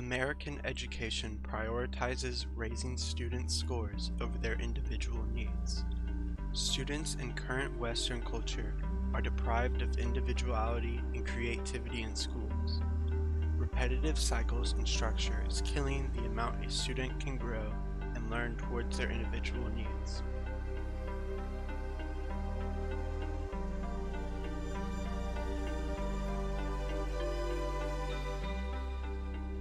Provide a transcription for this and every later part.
American education prioritizes raising students' scores over their individual needs. Students in current Western culture are deprived of individuality and creativity in schools. Repetitive cycles and structure is killing the amount a student can grow and learn towards their individual needs.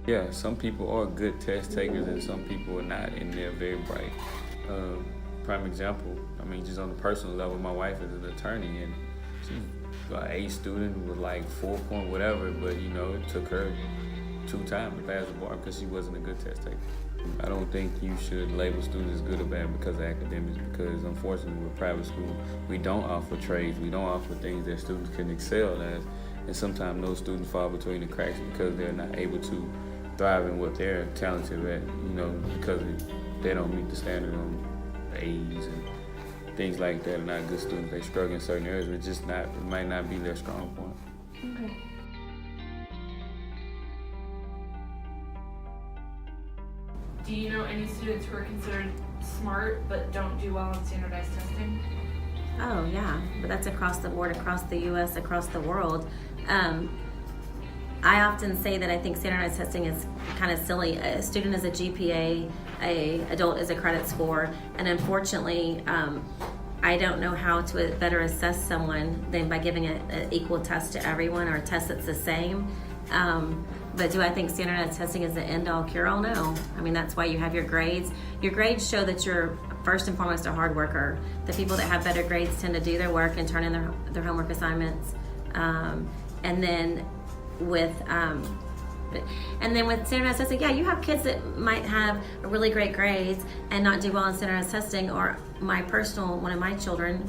Yeah, some people are good test takers and some people are not, and they're very bright. Prime example, just on a personal level, my wife is an attorney and she's an A student with like 4 point whatever, but it took her 2 times to pass the bar because she wasn't a good test taker. I don't think you should label students as good or bad because of academics, because unfortunately with private school, we don't offer trades, we don't offer things that students can excel as, and sometimes those students fall between the cracks because they're not able to thrive in what they're talented at, because they don't meet the standard on A's and things like that. Are not good students. They struggle in certain areas, but it might not be their strong point. Okay. Do you know any students who are considered smart but don't do well on standardized testing? Oh yeah, but that's across the board, across the U.S., across the world. I often say that I think standardized testing is kind of silly. A student is a GPA, a adult is a credit score, and unfortunately, I don't know how to better assess someone than by giving an equal test to everyone or a test that's the same. But do I think standardized testing is the end-all, cure-all? No. That's why you have your grades. Your grades show that you're first and foremost a hard worker. The people that have better grades tend to do their work and turn in their homework assignments. And then with standardized testing, yeah, you have kids that might have really great grades and not do well in standardized testing, or one of my children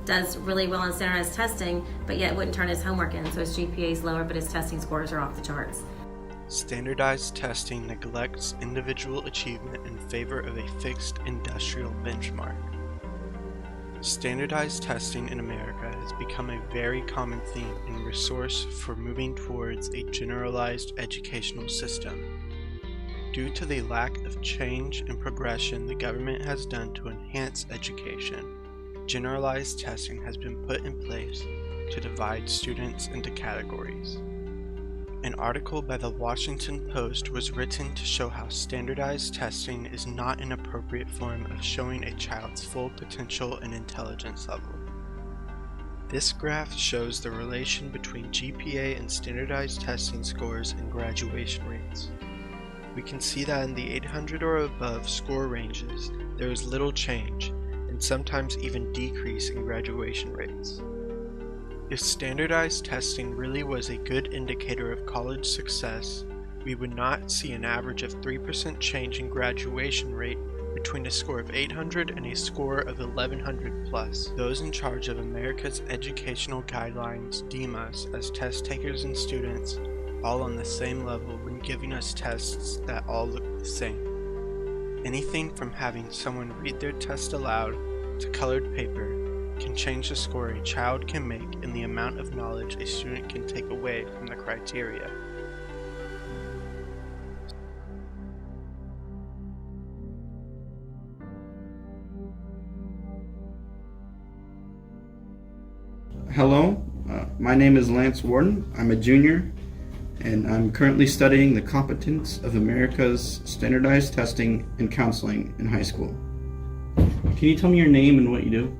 does really well in standardized testing, but yet wouldn't turn his homework in, so his GPA is lower, but his testing scores are off the charts. Standardized testing neglects individual achievement in favor of a fixed industrial benchmark. Standardized testing in America has become a very common theme and resource for moving towards a generalized educational system. Due to the lack of change and progression the government has done to enhance education, generalized testing has been put in place to divide students into categories. An article by the Washington Post was written to show how standardized testing is not an appropriate form of showing a child's full potential and intelligence level. This graph shows the relation between GPA and standardized testing scores and graduation rates. We can see that in the 800 or above score ranges, there is little change, and sometimes even decrease in graduation rates. If standardized testing really was a good indicator of college success, we would not see an average of 3% change in graduation rate between a score of 800 and a score of 1100 plus. Those in charge of America's educational guidelines deem us as test takers and students all on the same level when giving us tests that all look the same. Anything from having someone read their test aloud to colored paper can change the score a child can make and the amount of knowledge a student can take away from the criteria. Hello, my name is Lance Warden. I'm a junior, and I'm currently studying the competence of America's standardized testing and counseling in high school. Can you tell me your name and what you do?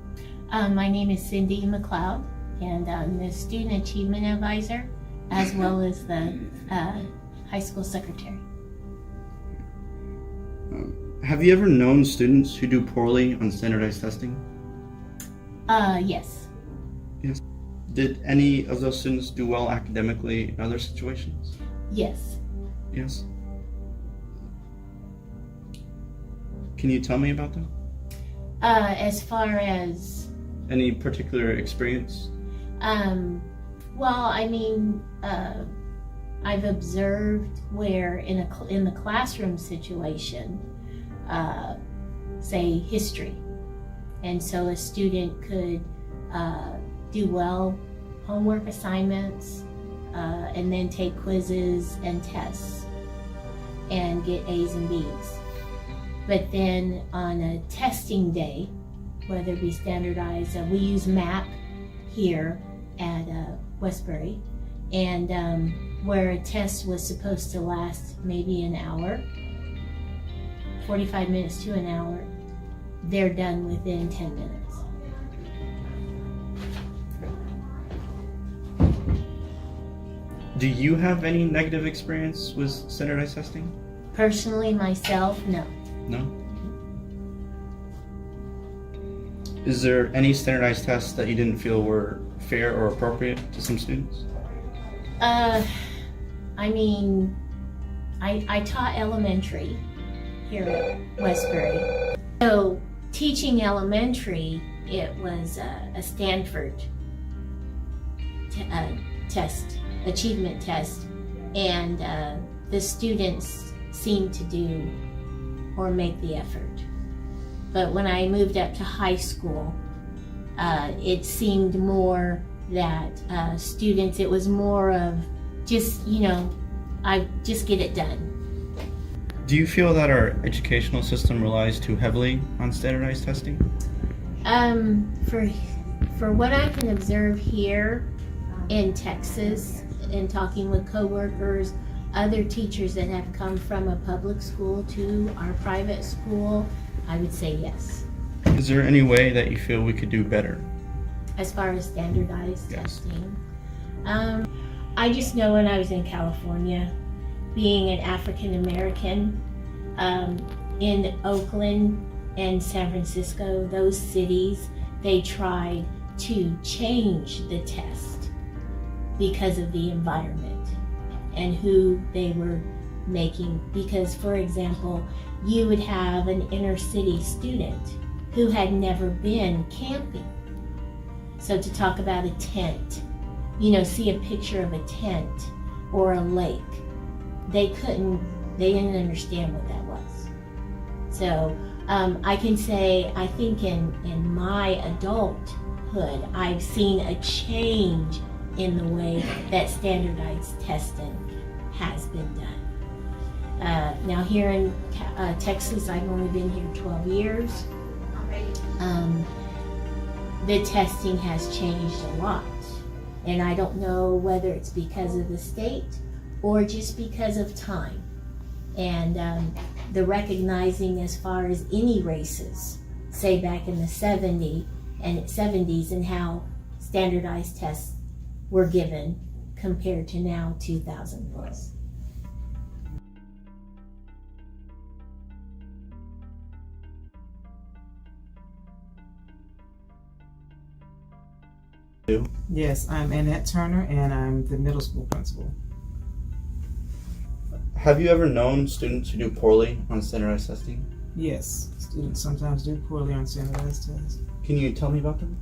My name is Cindy McLeod, and I'm the Student Achievement Advisor as well as the high school secretary. Have you ever known students who do poorly on standardized testing? Yes. Yes. Did any of those students do well academically in other situations? Yes. Yes. Can you tell me about them? As far as any particular experience? I've observed where in the classroom situation, say history, and so a student could do well homework assignments and then take quizzes and tests, and get A's and B's. But then on a testing day, whether it be standardized, we use MAP here at Westbury, and where a test was supposed to last maybe an hour, 45 minutes to an hour, they're done within 10 minutes. Do you have any negative experience with standardized testing? Personally, myself, no. No? Is there any standardized tests that you didn't feel were fair or appropriate to some students? I mean, I taught elementary here at Westbury. So teaching elementary, it was a Stanford test, achievement test, and the students seemed to do or make the effort. But when I moved up to high school, it seemed more that students, it was more of just, I just get it done. Do you feel that our educational system relies too heavily on standardized testing? For what I can observe here in Texas, in talking with coworkers, other teachers that have come from a public school to our private school, I would say yes. Is there any way that you feel we could do better? As far as standardized Yes. testing, I just know when I was in California, being an African American, in Oakland and San Francisco, those cities, they tried to change the test because of the environment and who they were making. Because, for example, you would have an inner city student who had never been camping. So to talk about a tent, see a picture of a tent or a lake, they didn't understand what that was. So I can say, I think in my adulthood, I've seen a change in the way that standardized testing has been done. Now here in Texas, I've only been here 12 years. The testing has changed a lot. And I don't know whether it's because of the state or just because of time. And the recognizing as far as any races, say back in the 70s and how standardized tests were given compared to now 2000 plus. Yes, I'm Annette Turner, and I'm the middle school principal. Have you ever known students who do poorly on standardized testing? Yes, students sometimes do poorly on standardized tests. Can you tell me about them?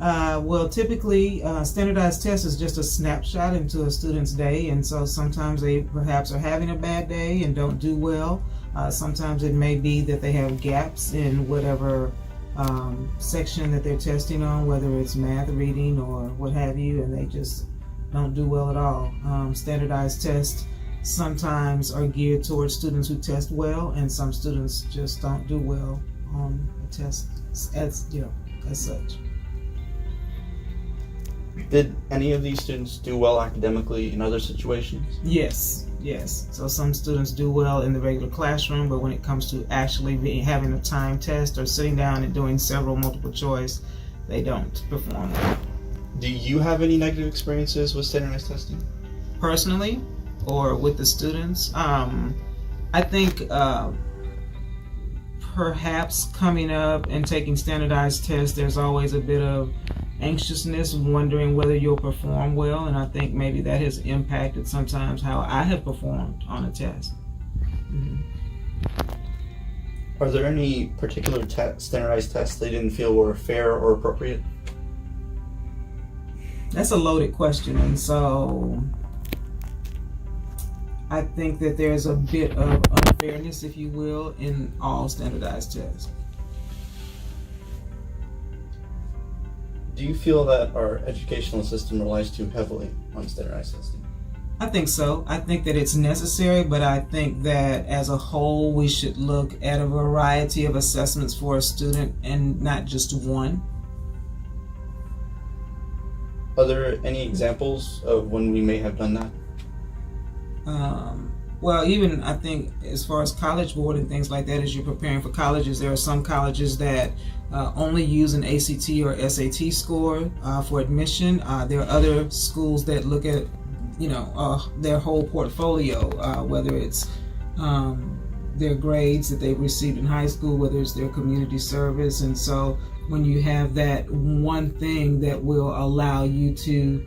Well, typically, standardized test is just a snapshot into a student's day, and so sometimes they perhaps are having a bad day and don't do well. Sometimes it may be that they have gaps in whatever section that they're testing on, whether it's math, reading, or what have you, and they just don't do well at all. Standardized tests sometimes are geared towards students who test well, and some students just don't do well on a test as such. Did any of these students do well academically in other situations? Yes. So some students do well in the regular classroom, but when it comes to actually having a time test or sitting down and doing several multiple choice, they don't perform well. Do you have any negative experiences with standardized testing? Personally, or with the students, I think perhaps coming up and taking standardized tests, there's always a bit of anxiousness, wondering whether you'll perform well, and I think maybe that has impacted sometimes how I have performed on a test. Mm-hmm. Are there any particular standardized tests they didn't feel were fair or appropriate? That's a loaded question, and so I think that there's a bit of unfairness, if you will, in all standardized tests. Do you feel that our educational system relies too heavily on standardized testing? I think so. I think that it's necessary, but I think that as a whole, we should look at a variety of assessments for a student and not just one. Are there any examples of when we may have done that? Well, even I think as far as College Board and things like that, as you're preparing for colleges, there are some colleges that only use an ACT or SAT score for admission. There are other schools that look at, their whole portfolio, whether it's their grades that they've received in high school, whether it's their community service. And so when you have that one thing that will allow you to,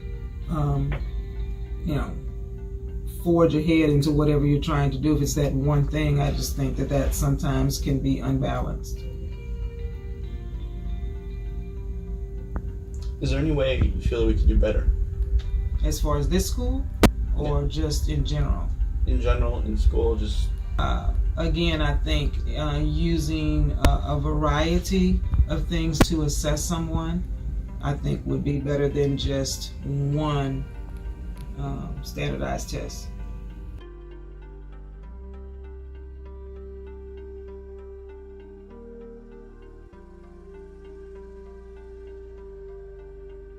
forge ahead into whatever you're trying to do, if it's that one thing, I just think that sometimes can be unbalanced. Is there any way you feel that we could do better? As far as this school, or just in general? In general, in school, just... Again, I think using a variety of things to assess someone, I think would be better than just one standardized test.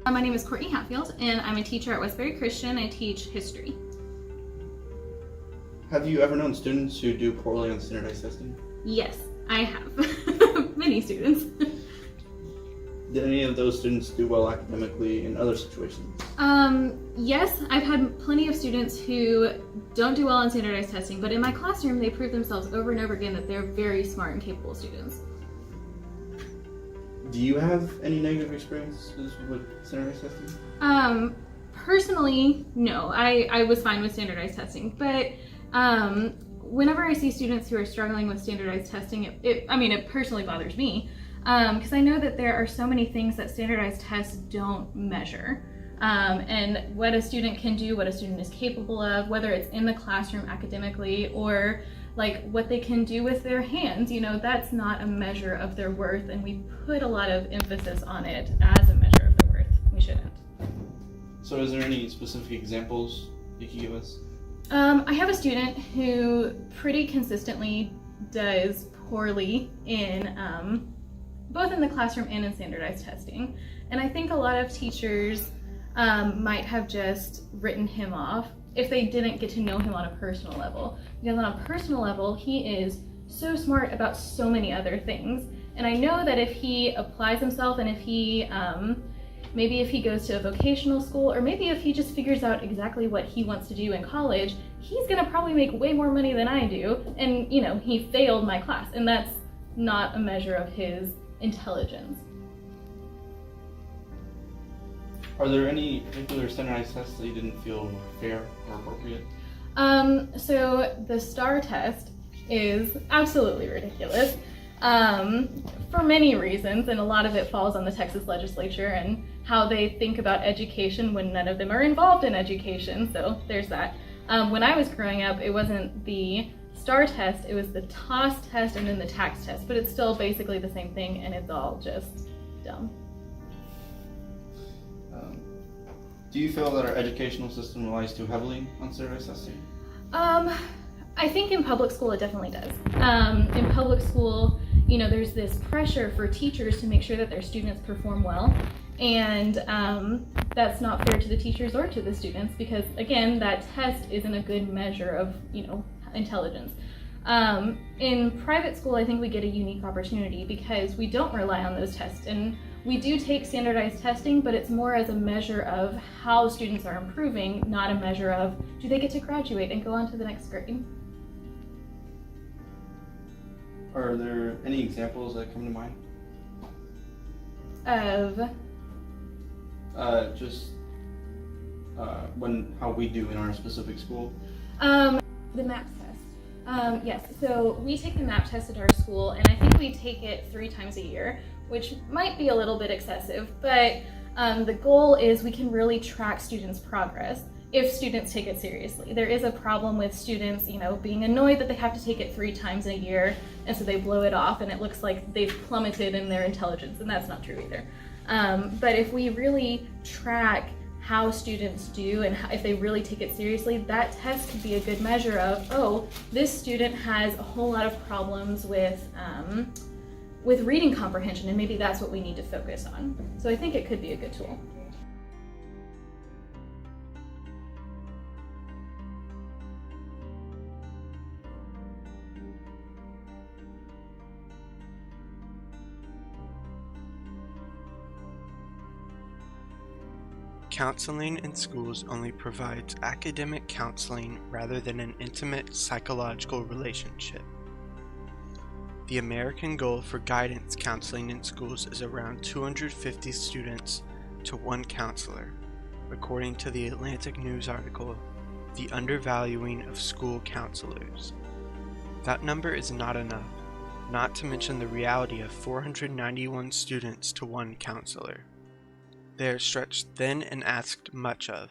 My name is Courtney Hatfield, and I'm a teacher at Westbury Christian. I teach history. Have you ever known students who do poorly on standardized testing? Yes, I have. Many students. Did any of those students do well academically in other situations? Yes, I've had plenty of students who don't do well on standardized testing, but in my classroom, they prove themselves over and over again that they're very smart and capable students. Do you have any negative experiences with standardized testing? Personally, no. I was fine with standardized testing, but whenever I see students who are struggling with standardized testing, it personally bothers me, because I know that there are so many things that standardized tests don't measure. And what a student can do, what a student is capable of, whether it's in the classroom academically or like what they can do with their hands, that's not a measure of their worth, and we put a lot of emphasis on it as a measure of their worth. We shouldn't. So is there any specific examples you can give us? I have a student who pretty consistently does poorly in both in the classroom and in standardized testing, and I think a lot of teachers might have just written him off if they didn't get to know him on a personal level. Because on a personal level, he is so smart about so many other things. And I know that if he applies himself, and if he, maybe if he goes to a vocational school, or maybe if he just figures out exactly what he wants to do in college, he's gonna probably make way more money than I do. And he failed my class, and that's not a measure of his intelligence. Are there any particular standardized tests that you didn't feel fair or appropriate? So the STAR test is absolutely ridiculous for many reasons, and a lot of it falls on the Texas legislature and how they think about education when none of them are involved in education, so there's that. When I was growing up, it wasn't the STAR test, it was the TOS test and then the TAX test, but it's still basically the same thing, and it's all just dumb. Do you feel that our educational system relies too heavily on standardized testing? I think in public school it definitely does. In public school, there's this pressure for teachers to make sure that their students perform well, and that's not fair to the teachers or to the students, because again, that test isn't a good measure of intelligence. In private school, I think we get a unique opportunity because we don't rely on those tests, and we do take standardized testing, but it's more as a measure of how students are improving, not a measure of do they get to graduate and go on to the next grade. Are there any examples that come to mind? Of? How we do in our specific school? The MAP test. Yes, so we take the MAP test at our school, and I think we take it 3 times a year, which might be a little bit excessive, but the goal is we can really track students' progress if students take it seriously. There is a problem with students, being annoyed that they have to take it 3 times a year, and so they blow it off, and it looks like they've plummeted in their intelligence, and that's not true either. But if we really track how students do and if they really take it seriously, that test could be a good measure of, oh, this student has a whole lot of problems with reading comprehension, and maybe that's what we need to focus on. So I think it could be a good tool. Counseling in schools only provides academic counseling rather than an intimate psychological relationship. The American goal for guidance counseling in schools is around 250 students to one counselor, according to the Atlantic News article, "The Undervaluing of School Counselors." That number is not enough, not to mention the reality of 491 students to one counselor. They are stretched thin and asked much of.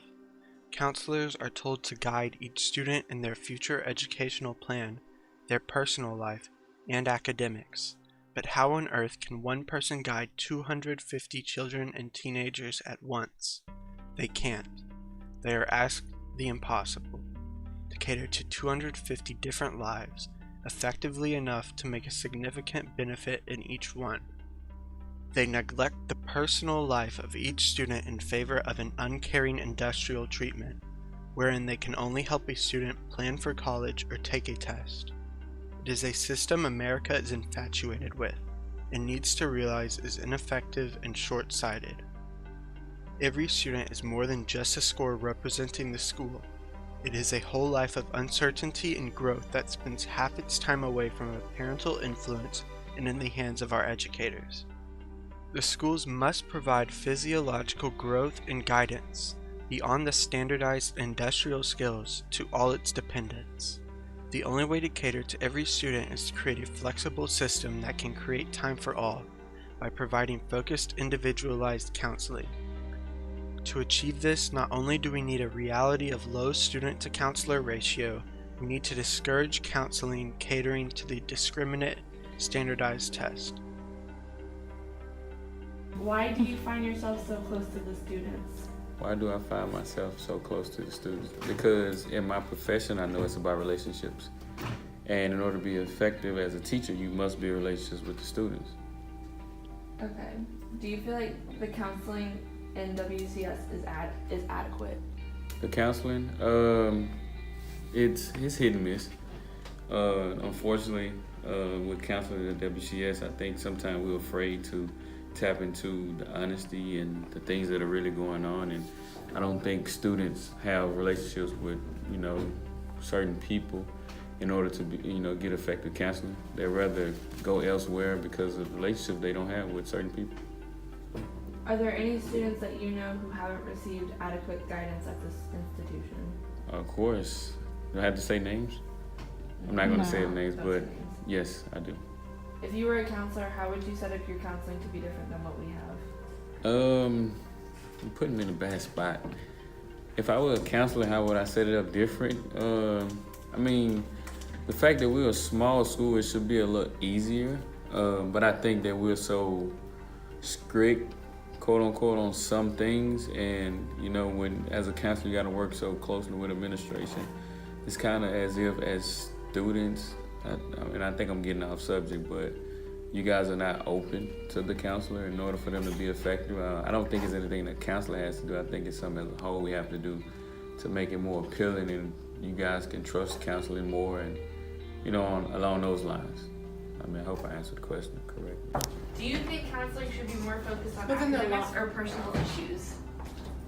Counselors are told to guide each student in their future educational plan, their personal life, and academics. But how on earth can one person guide 250 children and teenagers at once? They can't. They are asked the impossible, to cater to 250 different lives, effectively enough to make a significant benefit in each one. They neglect the personal life of each student in favor of an uncaring industrial treatment, wherein they can only help a student plan for college or take a test. It is a system America is infatuated with and needs to realize is ineffective and short-sighted. Every student is more than just a score representing the school. It is a whole life of uncertainty and growth that spends half its time away from a parental influence and in the hands of our educators. The schools must provide physiological growth and guidance beyond the standardized industrial skills to all its dependents. The only way to cater to every student is to create a flexible system that can create time for all by providing focused, individualized counseling. To achieve this, not only do we need a reality of low student-to-counselor ratio, we need to discourage counseling catering to the discriminate, standardized test. Why do you find yourself so close to the students? Why do I find myself so close to the students? Because in my profession, I know it's about relationships. And in order to be effective as a teacher, you must be in relationships with the students. Okay. Do you feel like the counseling in WCS is adequate? The counseling, it's hit and miss. Unfortunately, with counseling at WCS, I think sometimes we're afraid to tap into the honesty and the things that are really going on, and I don't think students have relationships with certain people in order to get effective counseling. They'd rather go elsewhere because of the relationship they don't have with certain people. Are there any students that you know who haven't received adequate guidance at this institution? Of course. Do I have to say names? I'm not going to say the names, That's but names. yes, I do. If you were a counselor, how would you set up your counseling to be different than what we have? You're putting me in a bad spot. If I were a counselor, how would I set it up different? I mean, the fact that we're a small school, it should be a little easier. But I think that we're so strict, quote unquote, on some things. And, when as a counselor, you got to work so closely with administration. It's kind of as if as students, I think I'm getting off subject, but you guys are not open to the counselor in order for them to be effective. I don't think it's anything that counselor has to do. I think it's something as a whole we have to do to make it more appealing, and you guys can trust counseling more, and along those lines. I hope I answered the question correctly. Do you think counseling should be more focused on academics or personal issues?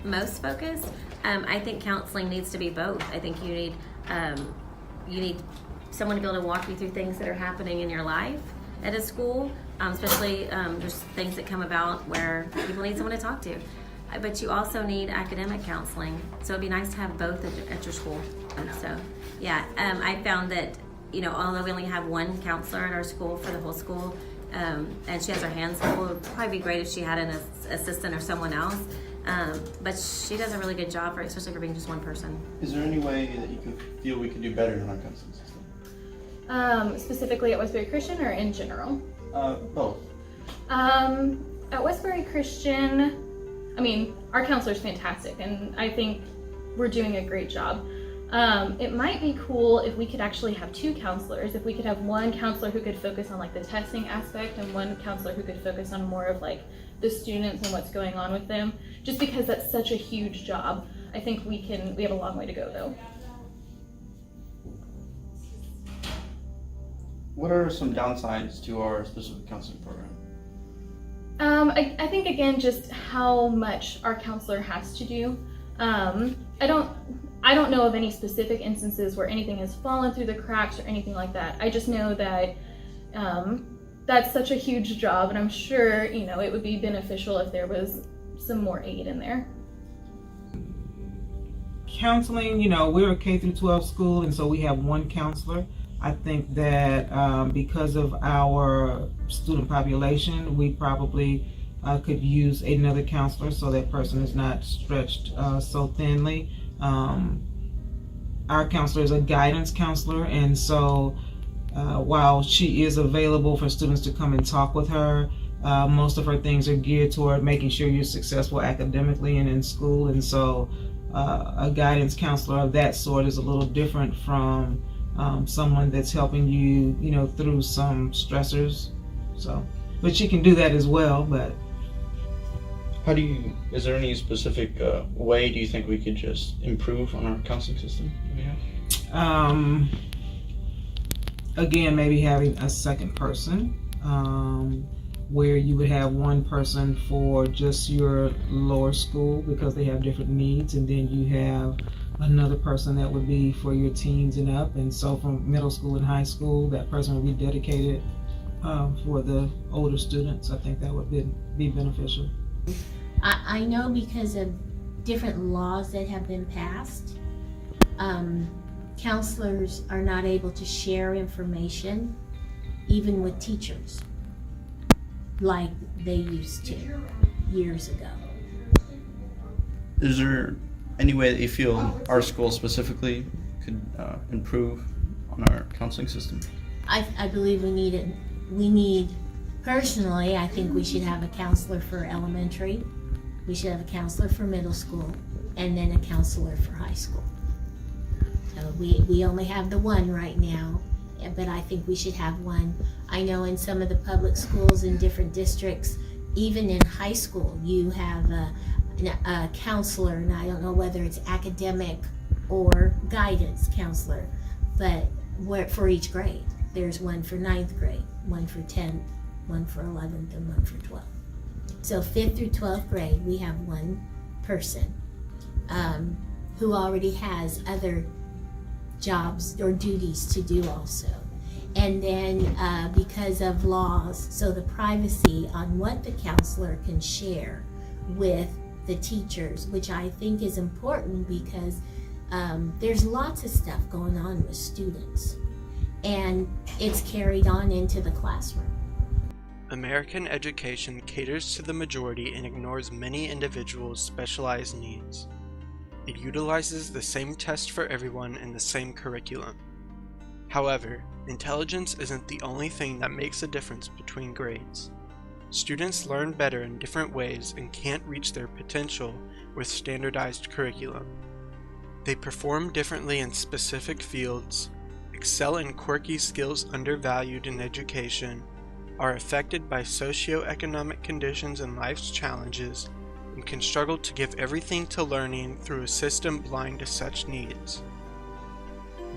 Most focused. I think counseling needs to be both. I think you need someone to be able to walk you through things that are happening in your life at a school, especially there's things that come about where people need someone to talk to. But you also need academic counseling, so it'd be nice to have both at your school. I found that although we only have one counselor at our school for the whole school, and she has her hands full, it would probably be great if she had an assistant or someone else. But she does a really good job, especially for being just one person. Is there any way that you feel we could do better in our counseling system? Specifically at Westbury Christian or in general? Both. At Westbury Christian, I mean, our counselor's fantastic, and I think we're doing a great job. It might be cool if we could actually have two counselors, if we could have one counselor who could focus on like the testing aspect and one counselor who could focus on more of like the students and what's going on with them, just because that's such a huge job. I think we have a long way to go though. What are some downsides to our specific counseling program? I think again, just how much our counselor has to do. I don't know of any specific instances where anything has fallen through the cracks or anything like that. I just know that that's such a huge job, and I'm sure, it would be beneficial if there was some more aid in there. Counseling, we're a K through 12 school, and so we have one counselor. I think that because of our student population, we probably could use another counselor so that person is not stretched so thinly. Our counselor is a guidance counselor, and so while she is available for students to come and talk with her, most of her things are geared toward making sure you're successful academically and in school, and so a guidance counselor of that sort is a little different from someone that's helping you, through some stressors. So, but she can do that as well. But is there any specific way do you think we could just improve on our counseling system? Again, maybe having a second person, where you would have one person for just your lower school because they have different needs, and then you have another person that would be for your teens and up, and so from middle school and high school, that person would be dedicated for the older students. I think that would be beneficial. I know because of different laws that have been passed, counselors are not able to share information even with teachers like they used to years ago. Is there any way that you feel our school specifically could improve on our counseling system? I believe we need it. Personally, I think we should have a counselor for elementary, we should have a counselor for middle school, and then a counselor for high school. So we only have the one right now, but I think we should have one. I know in some of the public schools in different districts, even in high school, you have a counselor, and I don't know whether it's academic or guidance counselor, but for each grade. There's one for 9th grade, one for 10th, one for 11th, and one for 12th. So 5th through 12th grade, we have one person who already has other jobs or duties to do also. And then because of laws, so the privacy on what the counselor can share with the teachers, which I think is important because there's lots of stuff going on with students, and it's carried on into the classroom. American education caters to the majority and ignores many individuals' specialized needs. It utilizes the same test for everyone and the same curriculum. However, intelligence isn't the only thing that makes a difference between grades. Students learn better in different ways and can't reach their potential with standardized curriculum. They perform differently in specific fields, excel in quirky skills undervalued in education, are affected by socioeconomic conditions and life's challenges, and can struggle to give everything to learning through a system blind to such needs.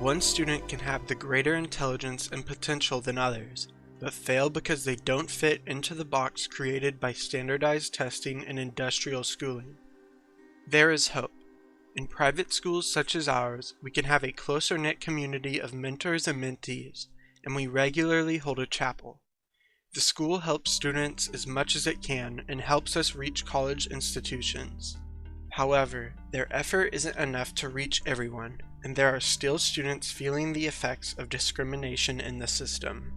One student can have the greater intelligence and potential than others, but fail because they don't fit into the box created by standardized testing and industrial schooling. There is hope. In private schools such as ours, we can have a closer-knit community of mentors and mentees, and we regularly hold a chapel. The school helps students as much as it can and helps us reach college institutions. However, their effort isn't enough to reach everyone, and there are still students feeling the effects of discrimination in the system.